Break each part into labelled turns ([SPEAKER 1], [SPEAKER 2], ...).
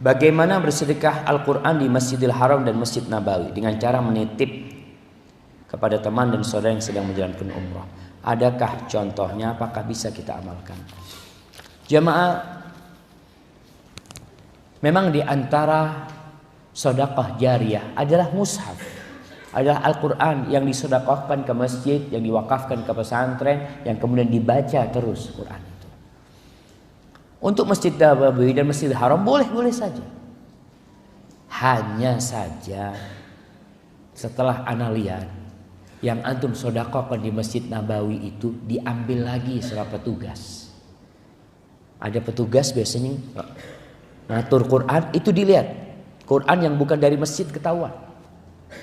[SPEAKER 1] Bagaimana bersedekah Al-Quran di Masjidil Haram dan Masjid Nabawi dengan cara menitip kepada teman dan saudara yang sedang menjalankan umrah? Adakah contohnya? Apakah bisa kita amalkan? Jamaah, memang di antara sedekah jariyah adalah mushaf, adalah Al-Quran yang disedekahkan ke masjid, yang diwakafkan ke pesantren, yang kemudian dibaca terus Quran itu. Untuk Masjid Nabawi dan Masjidil Haram boleh-boleh saja. Hanya saja setelah ana lihat yang antum sedekahkan di Masjid Nabawi itu diambil lagi sama petugas. Ada petugas biasanya ngatur Quran itu dilihat. Quran yang bukan dari masjid ketahuan.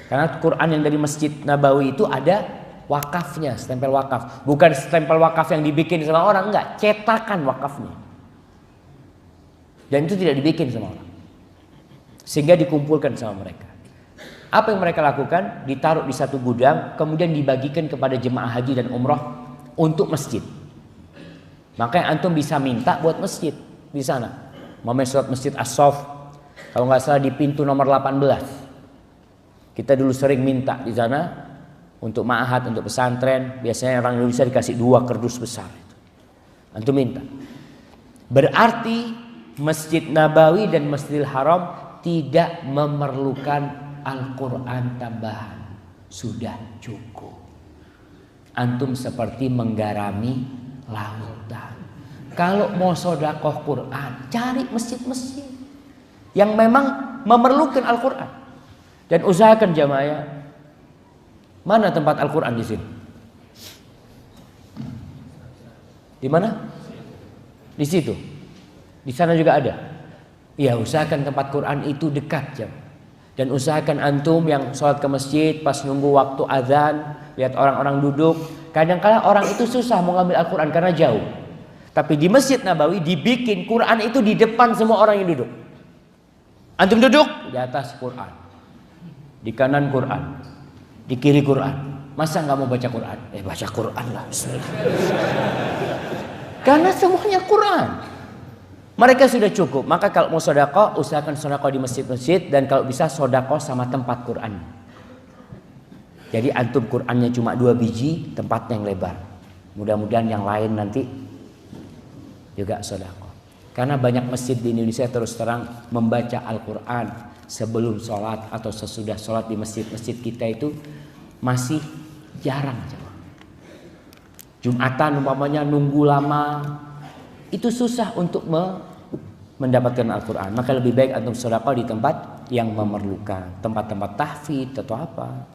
[SPEAKER 1] Karena Quran yang dari Masjid Nabawi itu ada wakafnya, stempel wakaf. Bukan stempel wakaf yang dibikin sama orang, enggak, cetakan wakafnya. Dan itu tidak dibikin sama orang. Sehingga dikumpulkan sama mereka. Apa yang mereka lakukan? Ditaruh di satu gudang, kemudian dibagikan kepada jemaah haji dan umrah untuk masjid. Makanya antum bisa minta buat masjid di sana. Mamanya surat Masjid As-Saff, kalau nggak salah di pintu nomor 18. Kita dulu sering minta di sana untuk ma'had, untuk pesantren. Biasanya orang Indonesia dikasih 2 kardus besar. Antum minta. Berarti Masjid Nabawi dan Masjidil Haram tidak memerlukan Al-Quran tambahan. Sudah cukup. Antum seperti menggarami lautan. Kalau mau sedekah Quran, cari masjid-masjid yang memang memerlukan Al-Quran. Dan usahakan jamaah, mana tempat Al-Quran di sini? Di mana? Di situ. Di sana juga ada. Ya, usahakan tempat Quran itu dekat jam. Dan usahakan antum yang sholat ke masjid pas nunggu waktu azan, lihat orang-orang duduk. Kadang-kadang orang itu susah mau ngambil Al-Quran karena jauh. Tapi di Masjid Nabawi dibikin Quran itu di depan semua orang yang duduk. Antum duduk di atas Quran, di kanan Quran, di kiri Quran. Masa nggak mau baca Quran? Baca Quran lah. Karena semuanya Quran. Mereka sudah cukup. Maka kalau mau sedekah, usahakan sedekah di masjid-masjid, dan kalau bisa sedekah sama tempat Quran. Jadi antum Qurannya cuma 2 biji, tempatnya yang lebar. Mudah-mudahan yang lain nanti juga sedekah. Karena banyak masjid di Indonesia terus terang membaca Al-Quran sebelum sholat atau sesudah sholat di masjid-masjid kita itu masih jarang. Jumatan umpamanya nunggu lama, itu susah untuk mendapatkan Al-Quran. Maka lebih baik antum sedekah di tempat yang memerlukan, tempat-tempat tahfidz atau apa.